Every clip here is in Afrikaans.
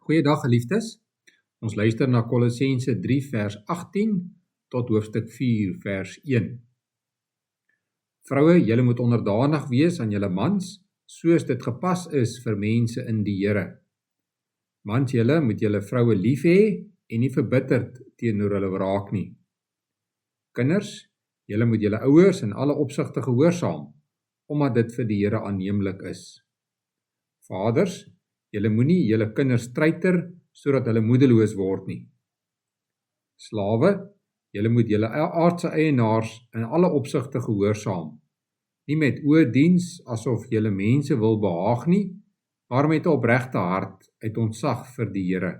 Goeiedag geliefdes, ons luister na Kolossense 3 vers 18 tot hoofstuk 4 vers 1. Vroue, julle moet onderdanig wees aan julle mans, soos dit gepas is vir mense in die Here. Mans, julle moet julle vroue lief hê en nie verbitterd teenoor hulle wraak nie. Kinders, julle moet julle ouers in alle opsigte gehoorsaam, omdat dit vir die Here aanneemlik is. Vaders, julle moenie julle kinders treiter, sodat hulle moedeloos word nie. Slawe, julle moet julle aardse eienaars in alle opsigte gehoorsaam, nie met oordiens asof julle mense wil behaag nie, maar met 'n opregte hart uit ontzag vir die Here.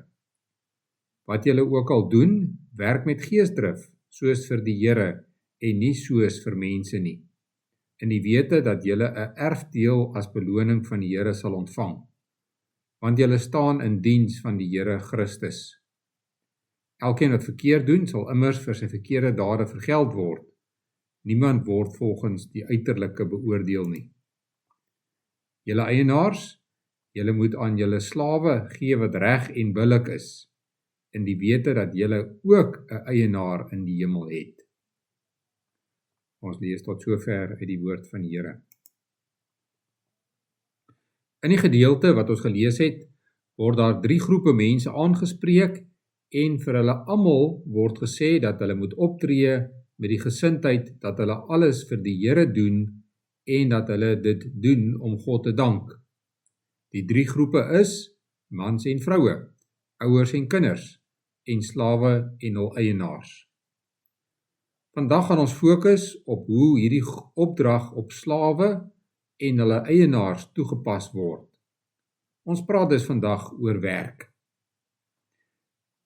Wat julle ook al doen, werk met geesdrif, soos vir die Here en nie soos vir mense nie, in die wete dat julle 'n erfdeel as beloning van die Here sal ontvang, want julle staan in diens van die Here Christus. Elkeen wat verkeerd doen, sal immers vir sy verkeerde dade vergeld word. Niemand word volgens die uiterlike beoordeel nie. Julle eienaars, julle moet aan julle slawe gee wat reg en billik is, in die wete dat julle ook 'n eienaar in die hemel het. Ons lees tot sover uit die woord van die Here. In die gedeelte wat ons gelees het, word daar 3 groepe mense aangespreek en vir hulle almal word gesê dat hulle moet optree met die gesindheid dat hulle alles vir die Here doen en dat hulle dit doen om God te dank. Die 3 groepe is mans en vroue, ouers en kinders en slawe en hul eienaars. Vandag gaan ons fokus op hoe hierdie opdrag op slawe en hulle eienaars toegepas word. Ons praat dus vandag oor werk.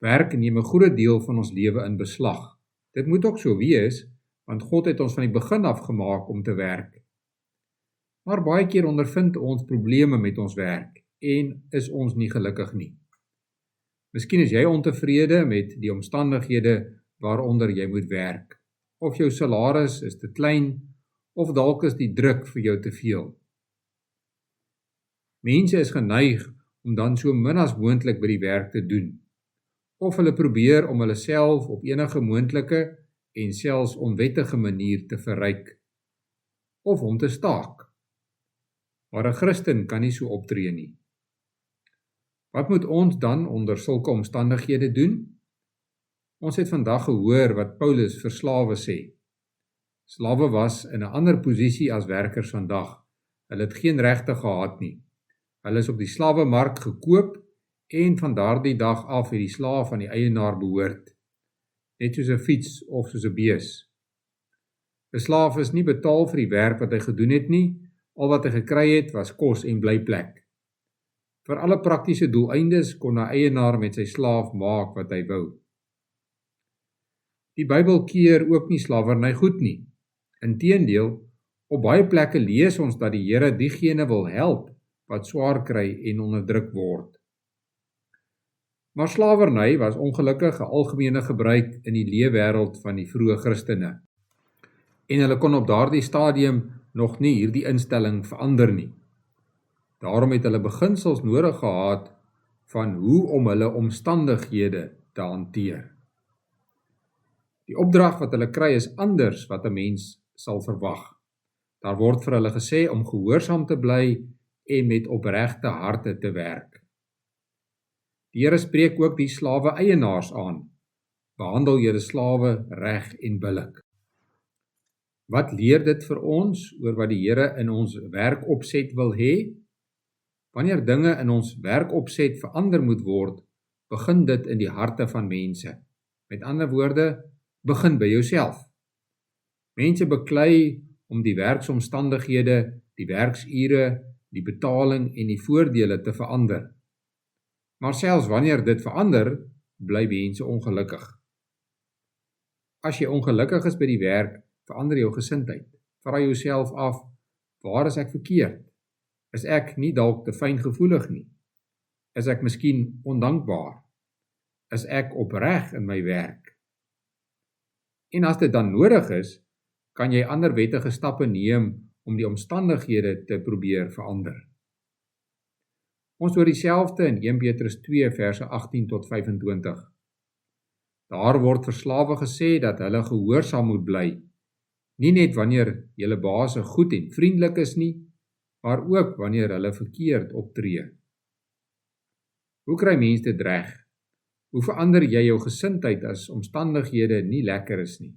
Werk neem 'n groot deel van ons lewe in beslag. Dit moet ook so wees, want God het ons van die begin af gemaak om te werk. Maar baie keer ondervind ons probleme met ons werk en is ons nie gelukkig nie. Miskien is jy ontevrede met die omstandighede waaronder jy moet werk. Of jou salaris is te klein, of dalk is die druk vir jou te veel. Mense is geneig om dan so min as moontlik by die werk te doen, of hulle probeer om hulle self op enige moontlike en selfs onwettige manier te verryk, of om te staak. Maar 'n Christen kan nie so optree nie. Wat moet ons dan onder sulke omstandighede doen? Ons het vandag gehoor wat Paulus vir slawe sê. Slawe was in 'n ander posisie as werkers vandag. Hulle het geen regte gehad nie. Hulle is op die slawemark gekoop en van daardie dag af het die slaaf aan die eienaar behoort, net soos 'n fiets of soos 'n bees. 'n Slaaf is nie betaal vir die werk wat hy gedoen het nie, al wat hy gekry het was kos en blyplek. Vir alle praktiese doeleindes kon 'n eienaar met sy slaaf maak wat hy wou. Die Bybel keer ook nie slawerny goed nie. Inteendeel, op baie plekke lees ons dat die Here diegene wil help wat swaar kry en onderdruk word. Maar slawerny was ongelukkig 'n algemene gebruik in die leefwêreld van die vroeë Christene. En hulle kon op daardie stadium nog nie hierdie instelling verander nie. Daarom het hulle beginsels nodig gehad van hoe om hulle omstandighede te hanteer. Die opdrag wat hulle kry is anders wat 'n mens sal verwag. Daar word vir hulle gesê om gehoorsaam te bly en met opregte harte te werk. Die Here spreek ook die slawe eienaars aan. Behandel julle slawe reg en billik. Wat leer dit vir ons oor wat die Here in ons werkopset wil hê? Wanneer dinge in ons werkopset verander moet word, begin dit in die harte van mense. Met ander woorde, begin by jouself. Mense beklei om die werksomstandighede, die werksure, die betaling en die voordele te verander. Maar selfs wanneer dit verander, bly mense ongelukkig. As jy ongelukkig is by die werk, verander jou gesindheid. Vra jouself af, waar is ek verkeerd? Is ek nie dalk te fyngevoelig nie? Is ek miskien ondankbaar? Is ek opreg in my werk? En as dit dan nodig is, kan jy ander wettige stappe neem om die omstandighede te probeer verander. Ons hoor dieselfde in 1 Petrus 2 verse 18 tot 25. Daar word vir slawe gesê dat hulle gehoorsaam moet bly, nie net wanneer julle baase goed en vriendelik is nie, maar ook wanneer hulle verkeerd optree. Hoe kry mens dit reg? Hoe verander jy jou gesindheid as omstandighede nie lekker is nie?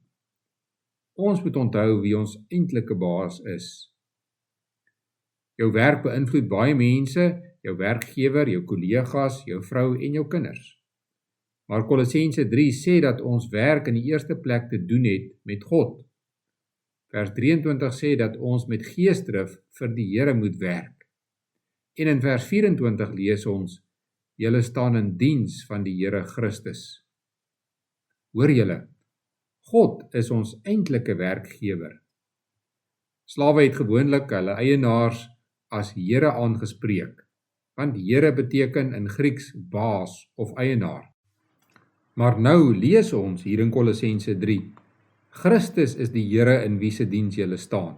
Ons moet onthou wie ons eintlike baas is. Jou werk beïnvloed baie mense, jou werkgewer, jou kollegas, jou vrou en jou kinders. Maar Kolossense 3 sê dat ons werk in die eerste plek te doen het met God. Vers 23 sê dat ons met geesdrif vir die Here moet werk. En in vers 24 lees ons, julle staan in diens van die Here Christus. Hoor julle, God is ons eintlike werkgewer. Slawe het gewoonlik hulle eienaars as Here aangespreek, want Here beteken in Grieks baas of eienaar. Maar nou lees ons hier in Kolossense 3, Christus is die Here in wie se diens julle staan.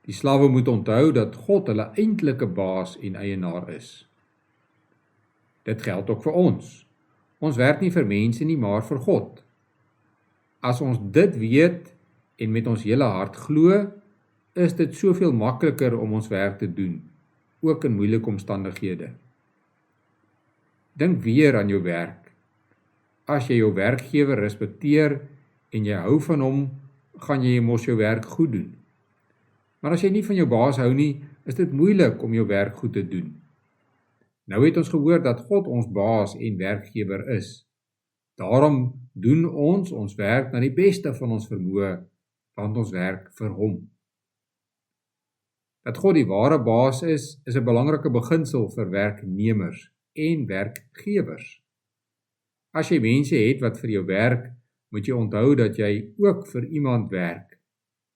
Die slawe moet onthou dat God hulle eintlike baas en eienaar is. Dit geld ook vir ons. Ons werk nie vir mense nie, maar vir God. As ons dit weet en met ons hele hart glo, is dit soveel makliker om ons werk te doen, ook in moeilike omstandighede. Dink weer aan jou werk. As jy jou werkgewer respekteer en jy hou van hom, gaan jy mos jou werk goed doen. Maar as jy nie van jou baas hou nie, is dit moeilik om jou werk goed te doen. Nou het ons gehoor dat God ons baas en werkgewer is. Daarom doen ons werk na die beste van ons vermoë, want ons werk vir hom. Dat God die ware baas is 'n belangrike beginsel vir werknemers en werkgewers. As jy mense het wat vir jou werk, moet jy onthou dat jy ook vir iemand werk.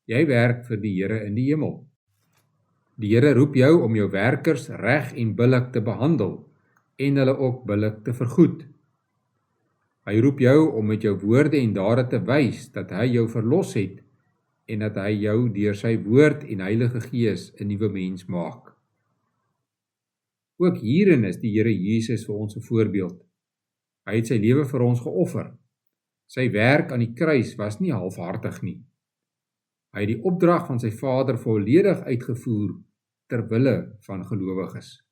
Jy werk vir die Here in die hemel. Die Here roep jou om jou werkers reg en billik te behandel en hulle ook billik te vergoed. Hy roep jou om met jou woorde en dade te wys dat hy jou verlos het en dat hy jou deur sy woord en Heilige Gees 'n nuwe mens maak. Ook hierin is die Here Jesus vir ons 'n voorbeeld. Hy het sy lewe vir ons geoffer. Sy werk aan die kruis was nie halfhartig nie. Hy het die opdrag van sy Vader volledig uitgevoer ter wille van gelowiges.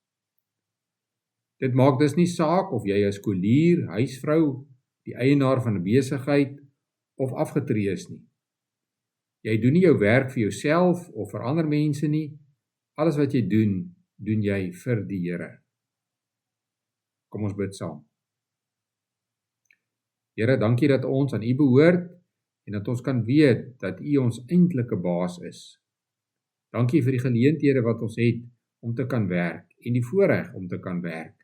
Dit maak dus nie saak of jy as skolier, huisvrou, die eienaar van 'n besigheid of afgetree is nie. Jy doen nie jou werk vir jouself of vir ander mense nie. Alles wat jy doen, doen jy vir die Here. Kom ons bid saam. Here, dankie dat ons aan U behoort en dat ons kan weet dat U ons eintlike baas is. Dankie vir die geleenthede wat ons het om te kan werk en die voorreg om te kan werk.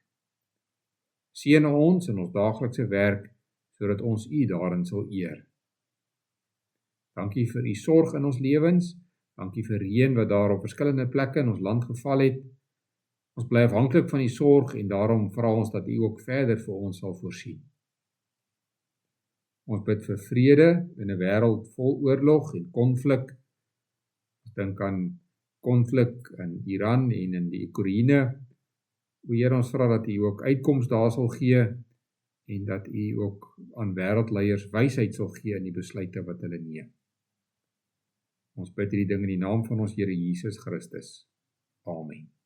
Seën ons in ons daaglikse werk sodat ons U daarin sal eer. Dankie vir U sorg in ons lewens. Dankie vir reën wat daar op verskillende plekke in ons land geval het. Ons bly afhanklik van U sorg en daarom vra ons dat U ook verder vir ons sal voorsien. Ons bid vir vrede in 'n wêreld vol oorlog en konflik. Ons dink aan konflik in Iran en in die Oekraïne. O Here, ons vra dat U ook uitkoms daar sal gee en dat U ook aan wêreldleiers wysheid sal gee in die besluite wat hulle neem. Ons bid hierdie ding in die naam van ons Here Jesus Christus. Amen.